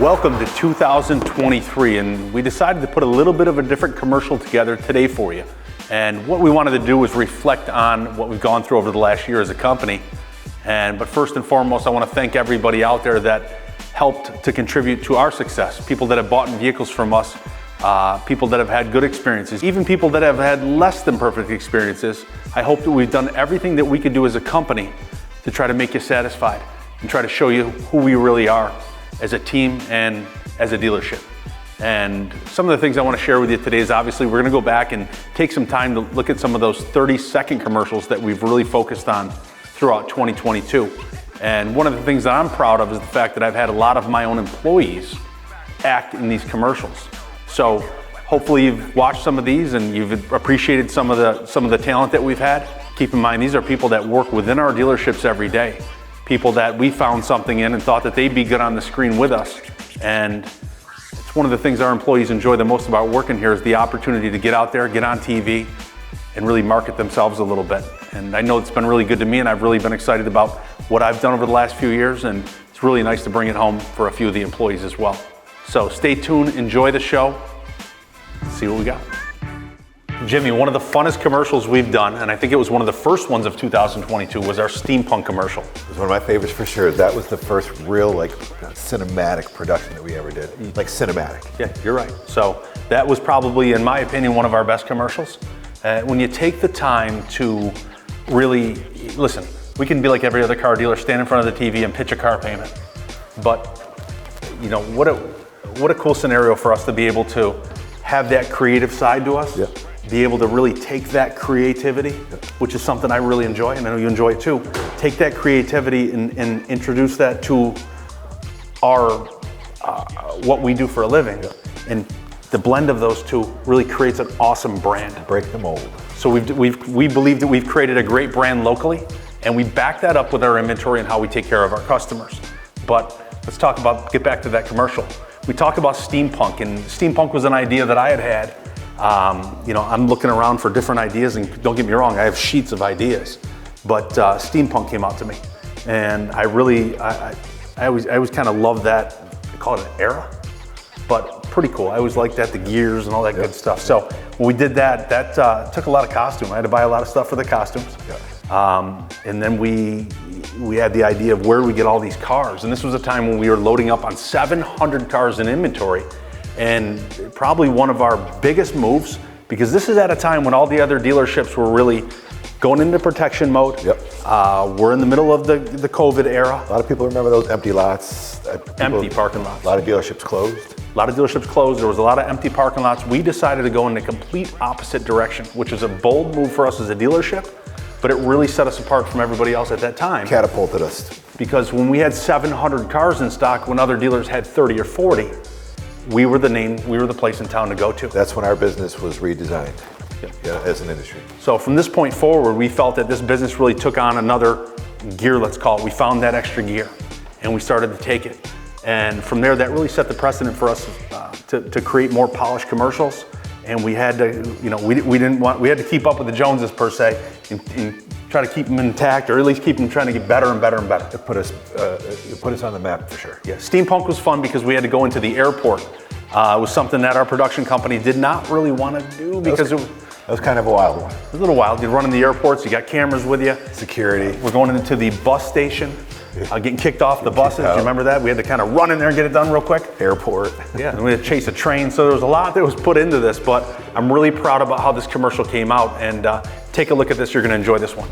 Welcome to 2023, and we decided to put a little bit of a different commercial together today for you. And what we wanted to do was reflect on what we've gone through over the last year as a company. But first and foremost, I want to thank everybody out there that helped to contribute to our success. People that have bought vehicles from us, people that have had good experiences, even people that have had less than perfect experiences. I hope that we've done everything that we could do as a company to try to make you satisfied and try to show you who we really are as a team and as a dealership. And some of the things I want to share with you today is obviously we're going to go back and take some time to look at some of those 30-second commercials that we've really focused on throughout 2022. And one of the things that I'm proud of is the fact that I've had a lot of my own employees act in these commercials. So hopefully you've watched some of these and you've appreciated some of the talent that we've had. Keep in mind, these are people that work within our dealerships every day. People that we found something in and thought that they'd be good on the screen with us. And it's one of the things our employees enjoy the most about working here is the opportunity to get out there, get on TV, and really market themselves a little bit. And I know it's been really good to me, and I've really been excited about what I've done over the last few years, and it's really nice to bring it home for a few of the employees as well. So stay tuned, enjoy the show, see what we got. Jimmy, one of the funnest commercials we've done, and I think it was one of the first ones of 2022, was our steampunk commercial. It was one of my favorites for sure. That was the first real cinematic production that we ever did. Like cinematic. Yeah, you're right. So that was probably, in my opinion, one of our best commercials. When you take the time to really, listen, we can be like every other car dealer, stand in front of the TV and pitch a car payment. But, you know, what a cool scenario for us to be able to have that creative side to us. Yep. Be able to really take that creativity, which is something I really enjoy, and I know you enjoy it too. Take that creativity and introduce that to our what we do for a living. And the blend of those two really creates an awesome brand. Break the mold. So we believe that we've created a great brand locally, and we back that up with our inventory and how we take care of our customers. But let's get back to that commercial. We talk about steampunk, and steampunk was an idea that I had. You know, I'm looking around for different ideas, and don't get me wrong, I have sheets of ideas, but steampunk came out to me, and I always kind of love that. I call it an era, but pretty cool. I always liked that, the gears and all that good stuff. So when we did that took a lot of costume. I had to buy a lot of stuff for the costumes, and then we had the idea of where we get all these cars, and this was a time when we were loading up on 700 cars in inventory. And probably one of our biggest moves, because this is at a time when all the other dealerships were really going into protection mode. Yep. We're in the middle of the COVID era. A lot of people remember those empty lots. Empty parking lots. A lot of dealerships closed. A lot of dealerships closed. There was a lot of empty parking lots. We decided to go in the complete opposite direction, which is a bold move for us as a dealership, but it really set us apart from everybody else at that time. Catapulted us. Because when we had 700 cars in stock, when other dealers had 30 or 40, we were the place in town to go to. That's when our business was redesigned as an industry. So from this point forward, we felt that this business really took on another gear, let's call it. We found that extra gear and we started to take it. And from there, that really set the precedent for us to create more polished commercials. And we had to, you know, we had to keep up with the Joneses per se and try to keep them intact, or at least keep them trying to get better and better and better. It put us on the map for sure. Yeah, steampunk was fun because we had to go into the airport. It was something that our production company did not really want to do because that was kind of a wild one. It was a little wild. You'd run in the airports, you got cameras with you. Security. We're going into the bus station, getting kicked off the buses. Do you remember that? We had to kind of run in there and get it done real quick. Airport. Yeah, and we had to chase a train. So there was a lot that was put into this, but I'm really proud about how this commercial came out. And take a look at this. You're going to enjoy this one.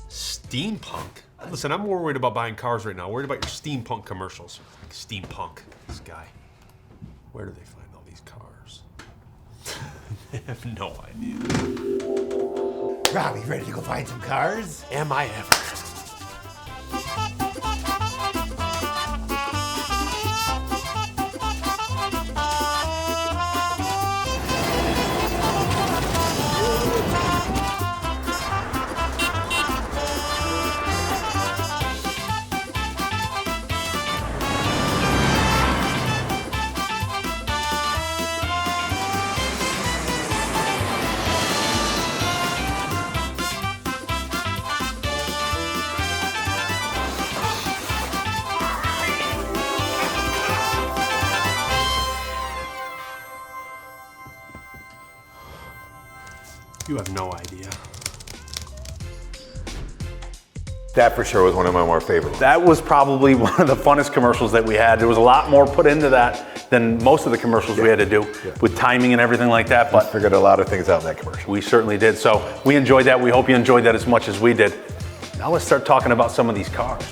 Steampunk? Listen, I'm more worried about buying cars right now. I'm worried about your steampunk commercials. Like steampunk, this guy. Where do they find all these cars? They have no idea. Robbie, ready to go find some cars? Am I ever? You have no idea. That for sure was one of my more favorite ones. That was probably one of the funnest commercials that we had. There was a lot more put into that than most of the commercials we had to do with timing and everything like that, but Figured a lot of things out in that commercial. we certainly did. So we enjoyed that. We hope you enjoyed that as much as we did. Now let's start talking about some of these cars.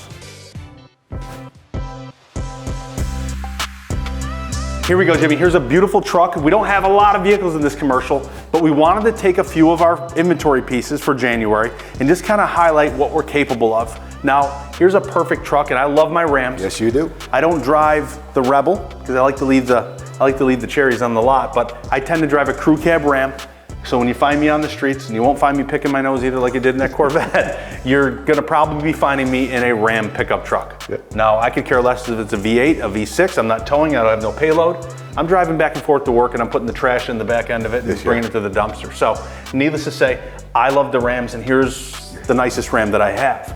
Here we go, Jimmy. Here's a beautiful truck. We don't have a lot of vehicles in this commercial, but we wanted to take a few of our inventory pieces for January and just kind of highlight what we're capable of. Now, here's a perfect truck, and I love my Rams. Yes, you do. I don't drive the Rebel because I like to leave the cherries on the lot, but I tend to drive a crew cab Ram. So when you find me on the streets, and you won't find me picking my nose either like you did in that Corvette, you're gonna probably be finding me in a Ram pickup truck. Yep. Now, I could care less if it's a V8, a V6, I'm not towing, I don't have no payload. I'm driving back and forth to work and I'm putting the trash in the back end of it and bringing it to the dumpster. So, needless to say, I love the Rams, and here's the nicest Ram that I have.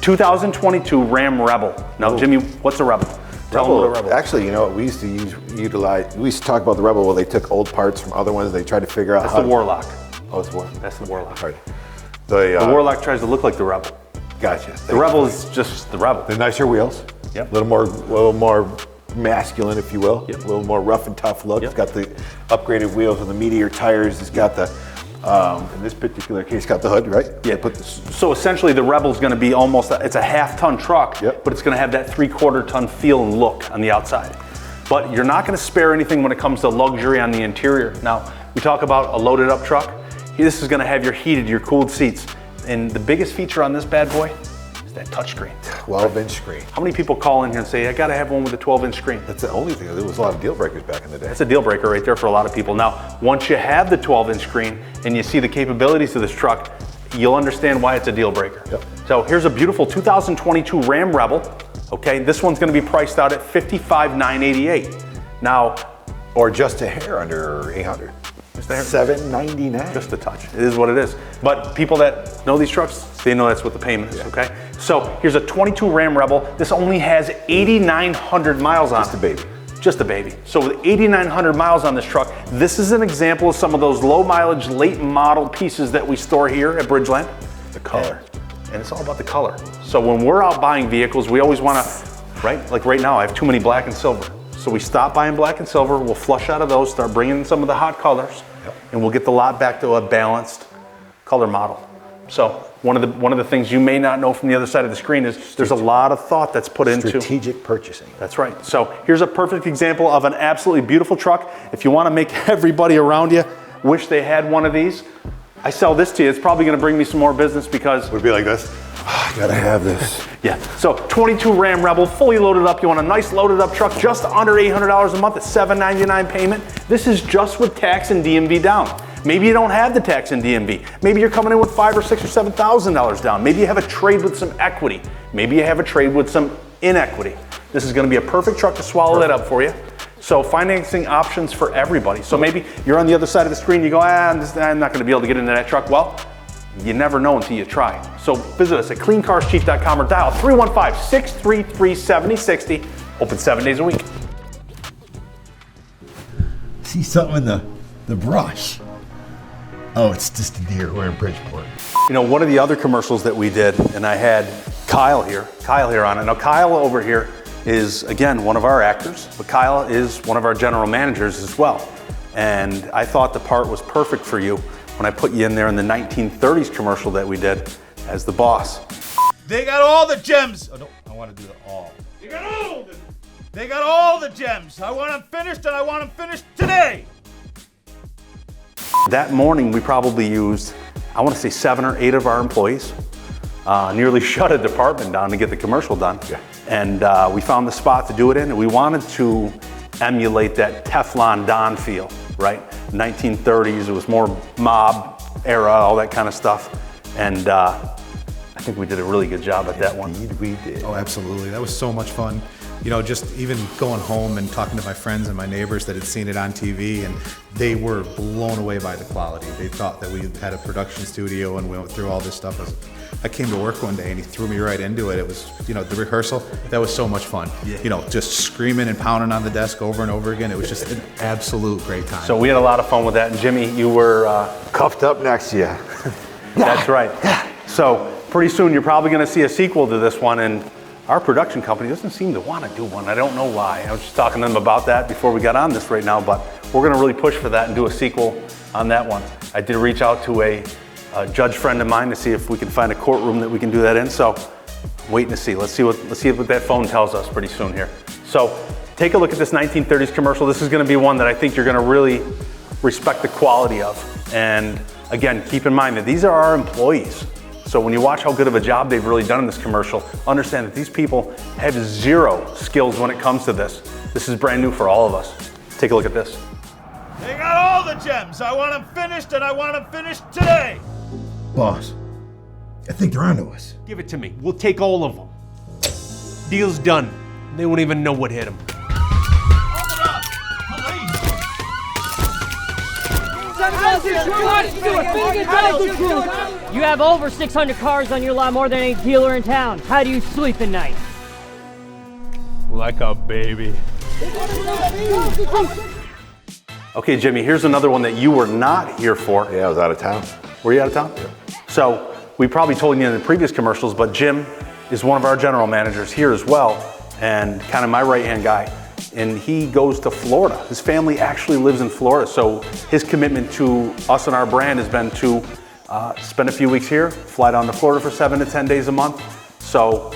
2022 Ram Rebel. Now, Jimmy, what's a Rebel? Tell them what a Rebel is. Actually, you know what, we used to utilize, we used to talk about the Rebel where they took old parts from other ones, they tried to figure out That's how the Warlock. Oh, it's Warlock. That's the Warlock. All right. The Warlock tries to look like the Rebel. Gotcha. The Rebel is just the Rebel. The nicer wheels. Yep. A little more masculine, if you will. Yep. A little more rough and tough look. Yep. It's got the upgraded wheels and the Meteor tires. It's got the, in this particular case, got the hood, right? Yeah. Put this. So essentially, the Rebel's going to be almost it's a half-ton truck, Yep. but it's going to have that three-quarter-ton feel and look on the outside. But you're not going to spare anything when it comes to luxury on the interior. Now, we talk about a loaded-up truck. This is going to have your heated, your cooled seats, and the biggest feature on this bad boy is that touchscreen. 12-inch screen. How many people call in here and say, I got to have one with a 12-inch screen? That's the only thing. There was a lot of deal breakers back in the day. That's a deal breaker right there for a lot of people. Now, once you have the 12-inch screen and you see the capabilities of this truck, you'll understand why it's a deal breaker. Yep. So here's a beautiful 2022 Ram Rebel. Okay, this one's going to be priced out at $55,988. Now, Or just a hair under 800. Just a hair. $799. just a touch. It is what it is. But people that know these trucks, they know that's what the payment is, okay? So here's a 22 Ram Rebel. This only has 8,900 miles on it. Just a baby. Just a baby. So with 8,900 miles on this truck, this is an example of some of those low mileage, late model pieces that we store here at Bridgeland. The color. And it's all about the color. So when we're out buying vehicles, we always want to, right? Like right now, I have too many black and silver. So we stop buying black and silver, we'll flush out of those, start bringing in some of the hot colors, and we'll get the lot back to a balanced color model. So one of the things you may not know from the other side of the screen is there's a lot of thought that's put into Strategic purchasing. That's right. So here's a perfect example of an absolutely beautiful truck. If you want to make everybody around you wish they had one of these, I sell this to you. It's probably going to bring me some more business because Would it be like this? I gotta have this. yeah. So 22 Ram Rebel, fully loaded up. You want a nice loaded up truck, just under $800 a month at $799 payment. This is just with tax and DMV down. Maybe you don't have the tax and DMV. Maybe you're coming in with $5,000 or $6,000 or $7,000 down. Maybe you have a trade with some equity. Maybe you have a trade with some inequity. This is going to be a perfect truck to swallow that up for you. So financing options for everybody. So maybe you're on the other side of the screen. You go, I'm not going to be able to get into that truck. Well, you never know until you try. So visit us at cleancarschief.com or dial 315-633-7060. Open 7 days a week. See something in the brush. Oh, it's just a deer. We're in Bridgeport. You know, one of the other commercials that we did, and I had Kyle here on it. Now Kyle over here is, again, one of our actors, but Kyle is one of our general managers as well. And I thought the part was perfect for you when I put you in there in the 1930s commercial that we did as the boss. They got all the gems. Oh, no, I want to do the all. They got all the gems. I want them finished, and I want them finished today. That morning, we probably used, I want to say 7 or 8 of our employees, nearly shut a department down to get the commercial done. Yeah. And we found the spot to do it in, and we wanted to emulate that Teflon Don feel, right? 1930s, it was more mob era, all that kind of stuff. And I think we did a really good job at that one. Indeed we did. Oh, absolutely. That was so much fun. You know, just even going home and talking to my friends and my neighbors that had seen it on TV, and they were blown away by the quality. They thought that we had a production studio and we went through all this stuff. I came to work one day and he threw me right into it. It was, you know, the rehearsal, that was so much fun. You know, just screaming and pounding on the desk over and over again. It was just an absolute great time. So we had a lot of fun with that. And Jimmy, you were Cuffed up next to you. That's right. So pretty soon you're probably going to see a sequel to this one, and our production company doesn't seem to want to do one. I don't know why. I was just talking to them about that before we got on this right now, but we're going to really push for that and do a sequel on that one. I did reach out to a judge friend of mine to see if we can find a courtroom that we can do that in. So waiting to see. Let's see what that phone tells us pretty soon here. So take a look at this 1930s commercial. This is going to be one that I think you're going to really respect the quality of. And again, keep in mind that these are our employees. So when you watch how good of a job they've really done in this commercial, understand that these people have zero skills when it comes to this. This is brand new for all of us. Take a look at this. They got all the gems. I want them finished, and I want them finished today. Boss, I think they're onto us. Give it to me. We'll take all of them. Deal's done. They won't even know what hit them. You have over 600 cars on your lot, more than any dealer in town. How do you sleep at night? Like a baby. Okay, Jimmy, here's another one that you were not here for. Yeah, I was out of town. Were you out of town? Yeah. So we probably told you in the previous commercials, but Jim is one of our general managers here as well, and kind of my right-hand guy. And he goes to Florida. His family actually lives in Florida, so his commitment to us and our brand has been to spend a few weeks here, fly down to Florida for 7 to 10 days a month. So,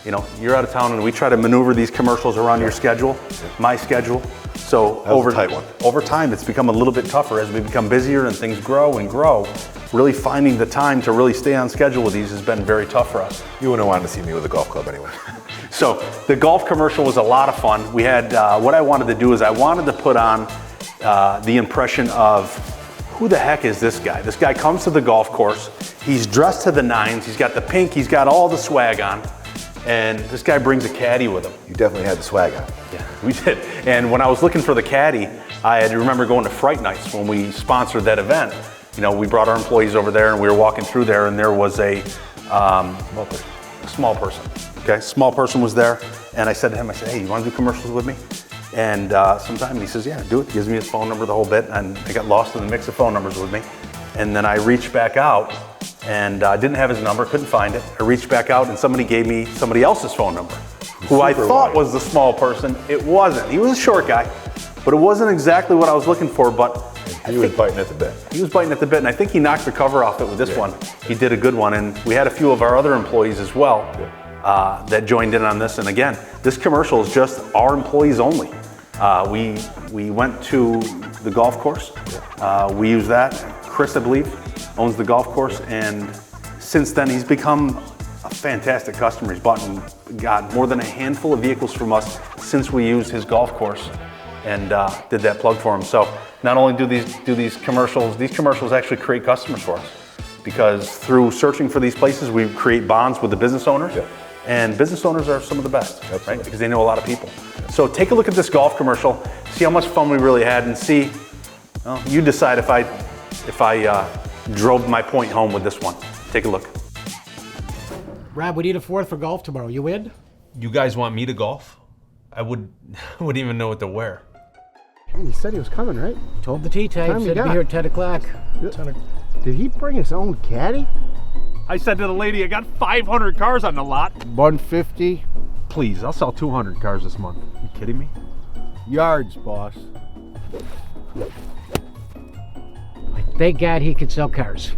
you know, you're out of town, and we try to maneuver these commercials around your schedule, my schedule. So was a tight one. over time, it's become a little bit tougher as we become busier and things grow and grow. Really finding the time to really stay on schedule with these has been very tough for us. You wouldn't want to see me with a golf club anyway. So the golf commercial was a lot of fun. We had, what I wanted to do is I wanted to put on the impression of, who the heck is this guy? This guy comes to the golf course, he's dressed to the nines, he's got the pink, he's got all the swag on, and this guy brings a caddy with him. You definitely had the swag on. Yeah, we did. And when I was looking for the caddy, I had to remember going to Fright Nights when we sponsored that event. You know, we brought our employees over there and we were walking through there, and there was a small person. Okay, small person was there, and I said to him, I said, hey, you want to do commercials with me? And sometime he says, yeah, do it. Gives me his phone number, the whole bit, and I got lost in the mix of phone numbers with me. And then I reached back out, and I didn't have his number, couldn't find it. I reached back out, and somebody gave me somebody else's phone number, who I thought was the small person. It wasn't. He was a short guy, but it wasn't exactly what I was looking for, but He was biting at the bit. he was biting at the bit, and I think he knocked the cover off it with this one. He did a good one, and we had a few of our other employees as well that joined in on this. And again, this commercial is just our employees only. We went to the golf course. We use that. Chris, I believe, owns the golf course, and since then he's become a fantastic customer. He's bought and got more than a handful of vehicles from us since we used his golf course and did that plug for him. So not only do these commercials actually create customers for us, because through searching for these places, we create bonds with the business owners, and business owners are some of the best, right? Because they know a lot of people. So take a look at this golf commercial, see how much fun we really had, and see, well, you decide if I drove my point home with this one. Take a look. Rob, we need a fourth for golf tomorrow. You in? You guys want me to golf? I wouldn't even know what to wear. He said he was coming, right? Told the T-type, Time you said to be got? here at 10 o'clock. Did he bring his own caddy? I said to the lady, I got 500 cars on the lot. 150 Please, I'll sell 200 cars this month. You kidding me? yards, boss. Thank God he could sell cars.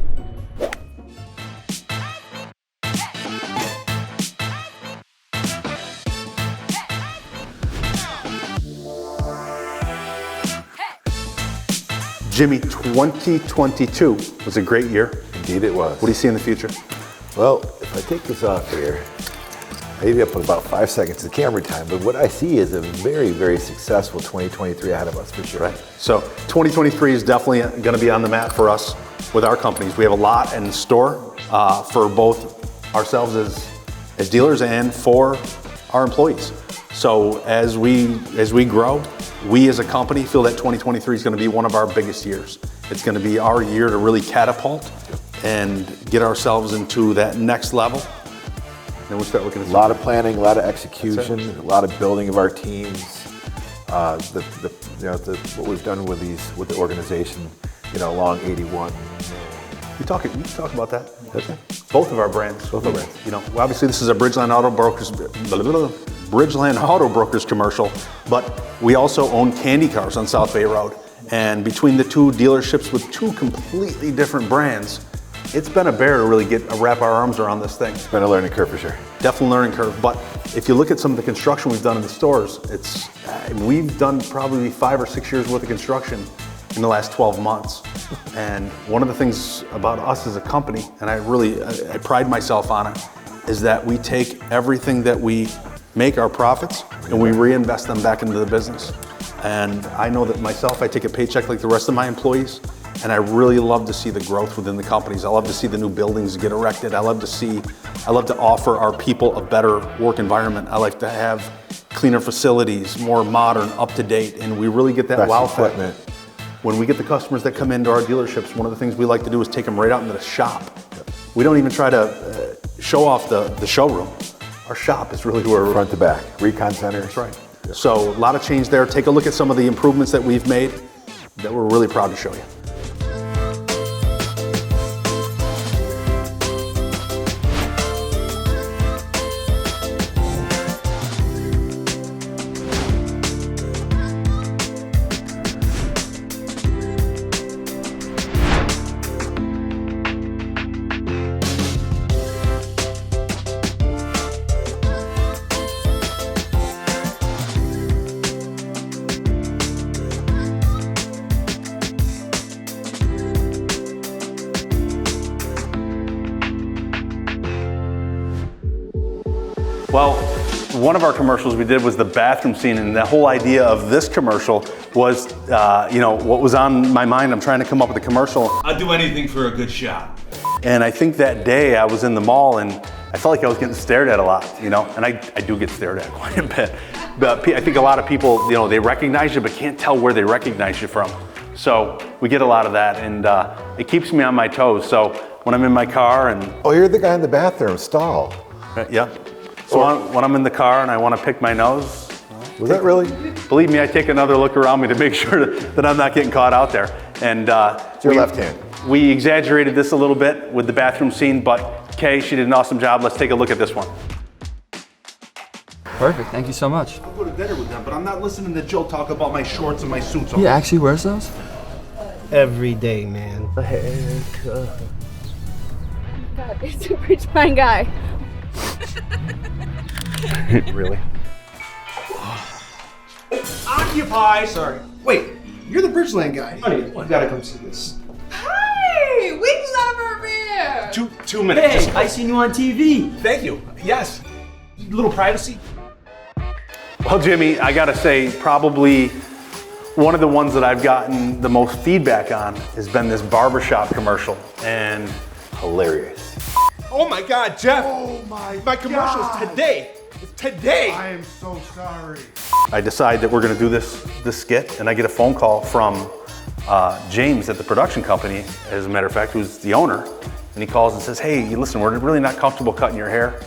Jimmy, 2022 was a great year. Indeed it was. What do you see in the future? Well, if I take this off here, I usually put about 5 seconds of camera time, but what I see is a very, very successful 2023 ahead of us for sure. Right. So 2023 is definitely going to be on the map for us with our companies. We have a lot in store for both ourselves as dealers and for our employees. So as we grow, we as a company feel that 2023 is going to be one of our biggest years. It's going to be our year to really catapult and get ourselves into that next level. Then we'll start looking at A lot of planning, a lot of execution, a lot of building of our teams. What we've done with the organization, along 81. We talk about that. Okay. Both of our brands. Obviously this is a Bridgeland Auto Brokers commercial, but we also own Candy Cars on South Bay Road. And between the two dealerships with two completely different brands, it's been a bear to really wrap our arms around this thing. It's been a learning curve for sure. Definitely learning curve. But if you look at some of the construction we've done in the stores, we've done probably 5 or 6 years worth of construction in the last 12 months. And one of the things about us as a company, and I pride myself on it, is that we take everything that we make our profits and we reinvest them back into the business. And I know that myself, I take a paycheck like the rest of my employees, and I really love to see the growth within the companies. I love to see the new buildings get erected. I love to offer our people a better work environment. I like to have cleaner facilities, more modern, up to date, and we really get that Best wow equipment. factor. When we get the customers that come into our dealerships, one of the things we like to do is take them right out into the shop. We don't even try to show off the showroom. Our shop is really where Front to back, recon center. That's right. So a lot of change there. Take a look at some of the improvements that we've made that we're really proud to show you. Well, one of our commercials we did was the bathroom scene, and the whole idea of this commercial was, what was on my mind. I'm trying to come up with a commercial. I'd do anything for a good shot. And I think that day I was in the mall and I felt like I was getting stared at a lot, and I do get stared at quite a bit. But I think a lot of people, they recognize you but can't tell where they recognize you from. So we get a lot of that, and it keeps me on my toes. So when I'm in my car and... Oh, you're the guy in the bathroom stall. Yeah. So when I'm in the car and I want to pick my nose... Was that really? Believe me, I take another look around me to make sure that I'm not getting caught out there. And It's your left hand. We exaggerated this a little bit with the bathroom scene, but Kay, she did an awesome job. Let's take a look at this one. Perfect, thank you so much. I'll go to dinner with them, but I'm not listening to Joe talk about my shorts and my suits. He actually wears those? Every day, man. God, it's a Bridgeland guy. Really? Occupy! Sorry. Wait, you're the Bridgeland guy. Honey, you gotta come see this. Hey, we love her beer. 2 minutes. Hey, I seen you on TV. Thank you. Yes. Little privacy. Well, Jimmy, I gotta say, probably one of the ones that I've gotten the most feedback on has been this barbershop commercial, and Hilarious. Oh my God, Jeff! Oh my commercial's today. It's today. I am so sorry. I decide that we're gonna do this skit, and I get a phone call from James at the production company, as a matter of fact, who's the owner, and he calls and says, hey, listen, we're really not comfortable cutting your hair.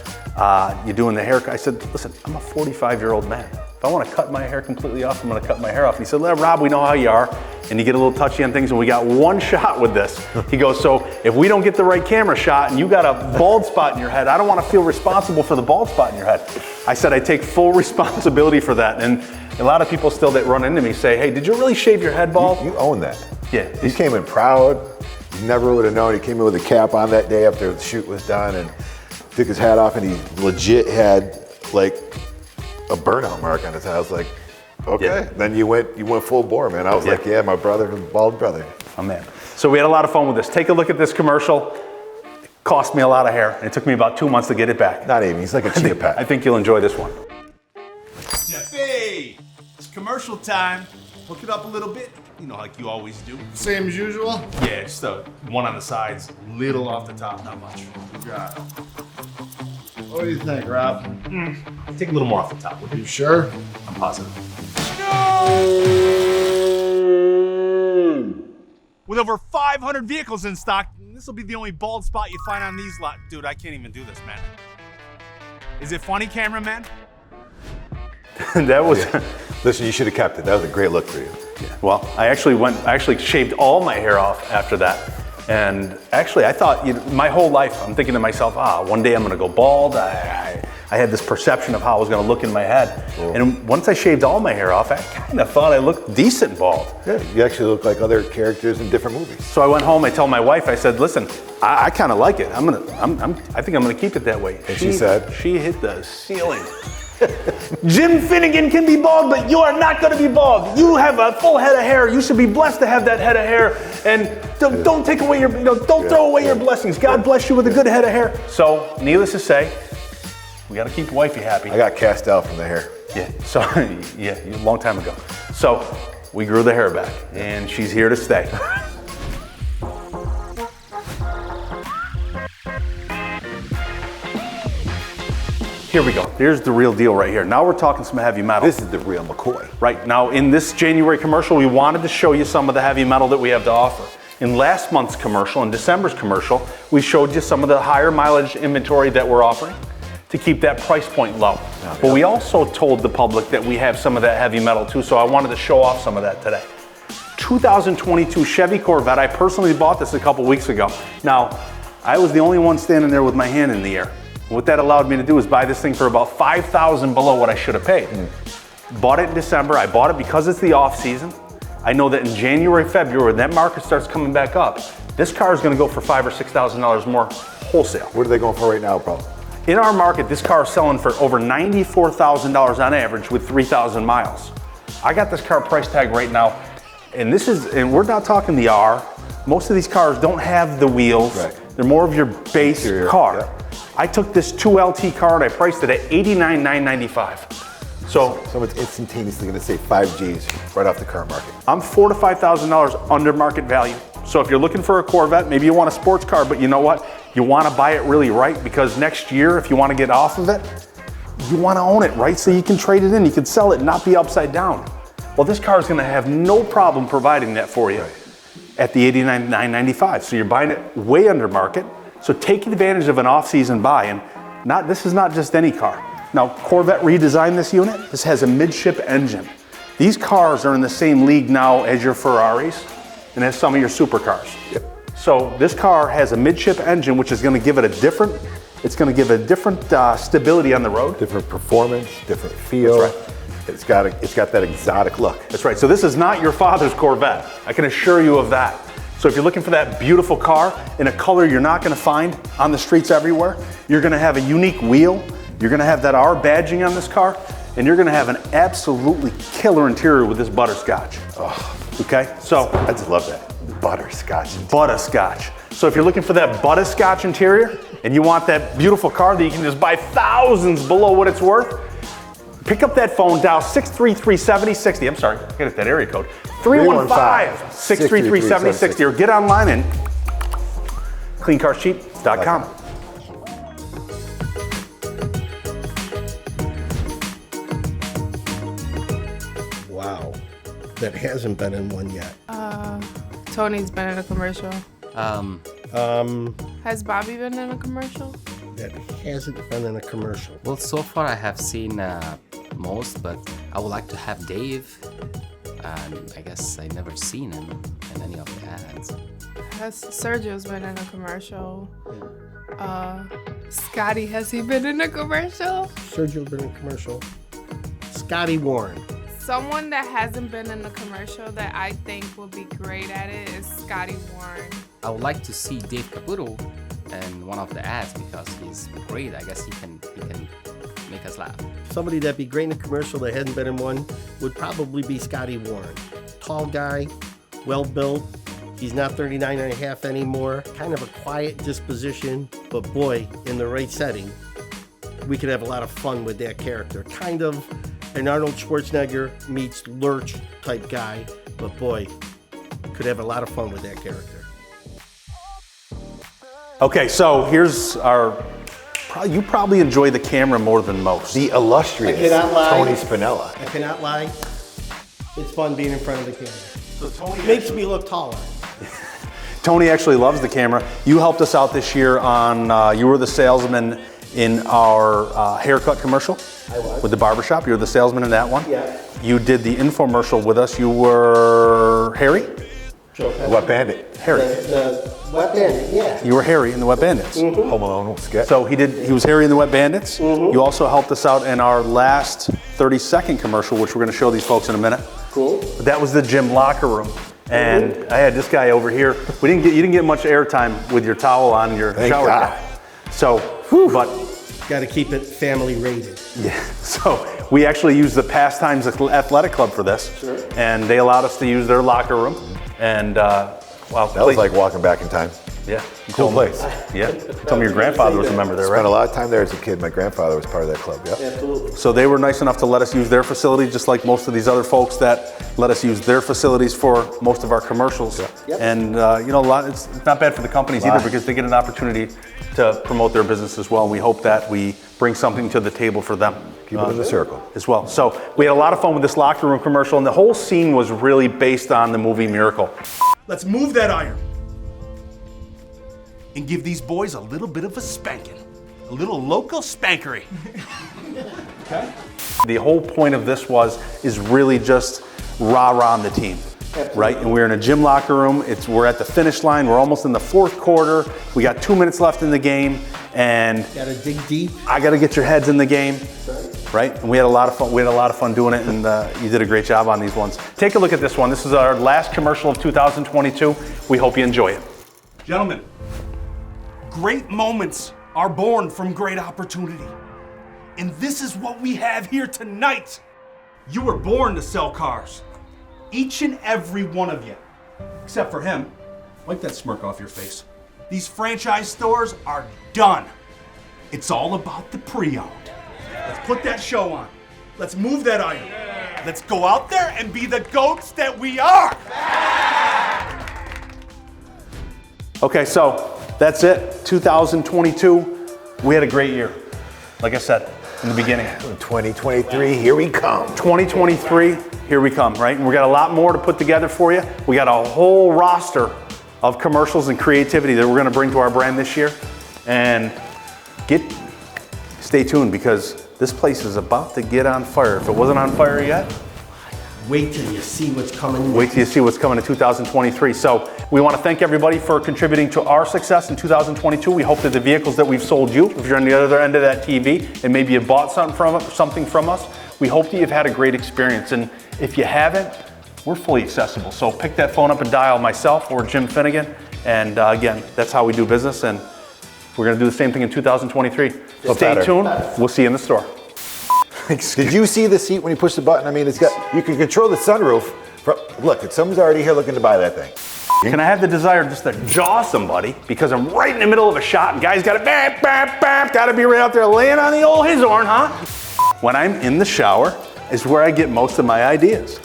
You doing the haircut? I said, listen, I'm a 45-year-old man. If I want to cut my hair completely off, I'm going to cut my hair off. And he said, Rob, we know how you are. And you get a little touchy on things, and we got one shot with this. He goes, so if we don't get the right camera shot and you got a bald spot in your head, I don't want to feel responsible for the bald spot in your head. I said, I take full responsibility for that. And a lot of people still that run into me say, hey, did you really shave your head bald? You own that. Yeah. He came in proud. You never would have known. He came in with a cap on that day after the shoot was done and took his hat off, and he legit had like a burnout mark on his head. I was like, okay. Yeah. Then you went full bore, man. I was like, yeah, my brother, bald brother. Oh man. So we had a lot of fun with this. Take a look at this commercial. It cost me a lot of hair, and it took me about 2 months to get it back. Not even. He's like a chia pet. I think you'll enjoy this one. Jeffy, it's commercial time. Hook it up a little bit. Like you always do. Same as usual? Yeah, just a one on the sides, little off the top, not much. Got it. What do you think, Rob? Take a little more off the top, would You sure? I'm positive. With over 500 vehicles in stock, This will be the only bald spot you find on these lot. Dude, I can't even do this, man. Is it funny, cameraman? That was, Listen, you should have kept it. That was a great look for you. well, I actually shaved all my hair off after that. And actually, I thought, my whole life, I'm thinking to myself, one day I'm gonna go bald. I had this perception of how I was gonna look in my head. Cool. And once I shaved all my hair off, I kind of thought I looked decent bald. Yeah, you actually look like other characters in different movies. So I went home, I told my wife, I said, listen, I kind of like it. I think I'm gonna keep it that way. And she said? She hit the ceiling. Jim Finnegan can be bald, but you are not gonna be bald. You have a full head of hair. You should be blessed to have that head of hair. And don't take away your, don't throw away your blessings. God bless you with a good head of hair. So, needless to say, we gotta keep wifey happy. I got cast out from the hair. Yeah, so, yeah, a long time ago. So, we grew the hair back, and she's here to stay. Here we go. Here's the real deal right here. Now we're talking some heavy metal. This is the real McCoy. Right, now in this January commercial, we wanted to show you some of the heavy metal that we have to offer. In last month's commercial, in December's commercial, we showed you some of the higher mileage inventory that we're offering to keep that price point low. But we also told the public that we have some of that heavy metal too, so I wanted to show off some of that today. 2022 Chevy Corvette, I personally bought this a couple weeks ago. Now, I was the only one standing there with my hand in the air. What that allowed me to do is buy this thing for about $5,000 below what I should have paid. Bought it in December. I bought it because it's the off season. I know that in January, February, when that market starts coming back up, this car is going to go for $5,000 or $6,000 more wholesale. What are they going for right now, bro? In our market, this car is selling for over $94,000 on average with 3,000 miles. I got this car price tag right now, and we're not talking the R. Most of these cars don't have the wheels. Right. They're more of your base car. Yeah. I took this 2LT car and I priced it at $89,995. So Someone's instantaneously going to say 5Gs right off the car market. I'm $4,000 to $5,000 under market value. So if you're looking for a Corvette, maybe you want a sports car, but you know what? You want to buy it really right, because next year, if you want to get off of it, you want to own it, right? So you can trade it in, you can sell it and not be upside down. Well, this car is going to have no problem providing that for you at the $89,995. So you're buying it way under market. So take advantage of an off-season buy, and this is not just any car. Now, Corvette redesigned this unit. This has a midship engine. These cars are in the same league now as your Ferraris and as some of your supercars. Yep. So this car has a midship engine, which is going to give it a different stability on the road. Different performance, different feel. That's right. It's got that exotic look. That's right. So this is not your father's Corvette. I can assure you of that. So if you're looking for that beautiful car in a color you're not going to find on the streets everywhere, you're going to have a unique wheel, you're going to have that R badging on this car, and you're going to have an absolutely killer interior with this butterscotch. Oh, okay? So I just love that. Butterscotch. Butterscotch. So if you're looking for that butterscotch interior and you want that beautiful car that you can just buy thousands below what it's worth, pick up that phone, dial 633-7060. I'm sorry, I got that area code. 315-633-7060, or get online and cleancarscheap.com. Wow, that hasn't been in one yet. Tony's been in a commercial. Has Bobby been in a commercial? That hasn't been in a commercial. Well, so far I have seen most, but I would like to have Dave. I guess I never seen him in any of the ads. Sergio's been in a commercial. Scotty, has he been in a commercial? Sergio's been in a commercial. Scotty Warren. Someone that hasn't been in a commercial that I think would be great at it is Scotty Warren. I would like to see Dave Caputo in one of the ads because he's great. I guess he can make us laugh. Somebody that'd be great in a commercial that hadn't been in one would probably be Scotty Warren. Tall guy, well built. He's not 39 and a half anymore. Kind of a quiet disposition, but boy, in the right setting, we could have a lot of fun with that character. Kind of an Arnold Schwarzenegger meets Lurch type guy, but boy, could have a lot of fun with that character. Okay, so here's you probably enjoy the camera more than most. The illustrious Tony Spinella. I cannot lie. It's fun being in front of the camera. So Tony makes me look taller. Tony actually loves the camera. You helped us out this year on, you were the salesman in our haircut commercial. I was. With the barbershop. You were the salesman in that one. Yeah. You did the infomercial with us. You were Harry? Wet Bandit. Harry. The Wet Bandit, yeah. You were Harry in the Wet Bandits. Home Alone sketch. So he was Harry in the Wet Bandits. You also helped us out in our last 30-second commercial, which we're going to show these folks in a minute. Cool. But that was the gym locker room. And I had this guy over here. You didn't get much airtime with your towel on your Thank shower God. cap. So, but Got to keep it family rated. yeah, so we actually used the Pastimes Athletic Club for this. Sure. And they allowed us to use their locker room. And wow, That was like walking back in time. yeah, Cool place. Yeah, tell me your grandfather was a member there, Spent right? a lot of time there as a kid. My grandfather was part of that club. Yeah. Absolutely. So they were nice enough to let us use their facility, just like most of these other folks that let us use their facilities for most of our commercials. Yep. And it's not bad for the companies either because they get an opportunity to promote their business as well. And we hope that we bring something to the table for them. Keep it in the circle. As well. So we had a lot of fun with this locker room commercial, and the whole scene was really based on the movie Miracle. Let's move that iron and give these boys a little bit of a spanking. A little local spankery. Okay? The whole point of this is really just rah-rah on the team, right? And we're in a gym locker room. We're at the finish line. We're almost in the fourth quarter. We got 2 minutes left in the game, and Got to dig deep. I got to get your heads in the game, right? And we had a lot of fun. We had a lot of fun doing it, and you did a great job on these ones. Take a look at this one. This is our last commercial of 2022. We hope you enjoy it. Gentlemen, great moments are born from great opportunity. And this is what we have here tonight. You were born to sell cars. Each and every one of you. Except for him. Wipe that smirk off your face. These franchise stores are done. It's all about the pre-owned. Let's put that show on. Let's move that iron. Let's go out there and be the goats that we are. Okay, so that's it. 2022. We had a great year. Like I said in the beginning. 2023, here we come. 2023, here we come, right? And we got a lot more to put together for you. We got a whole roster of commercials and creativity that we're gonna bring to our brand this year. And stay tuned because this place is about to get on fire. If it wasn't on fire yet, Wait till you see what's coming. wait till you see what's coming in 2023. So we want to thank everybody for contributing to our success in 2022. We hope that the vehicles that we've sold you, if you're on the other end of that TV and maybe you bought something from us, we hope that you've had a great experience. And if you haven't, we're fully accessible. So pick that phone up and dial myself or Jim Finnegan. And again, that's how we do business. And we're going to do the same thing in 2023. So stay tuned. We'll see you in the store. Did you see the seat when you push the button? I mean, you can control the sunroof. Look, someone's already here looking to buy that thing. Can I have the desire just to jaw somebody because I'm right in the middle of a shot and guys got to be right out there laying on the old his horn, huh? When I'm in the shower is where I get most of my ideas.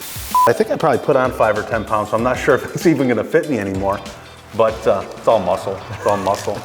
I think I probably put on 5 or 10 pounds, so I'm not sure if it's even going to fit me anymore. But it's all muscle. It's all muscle.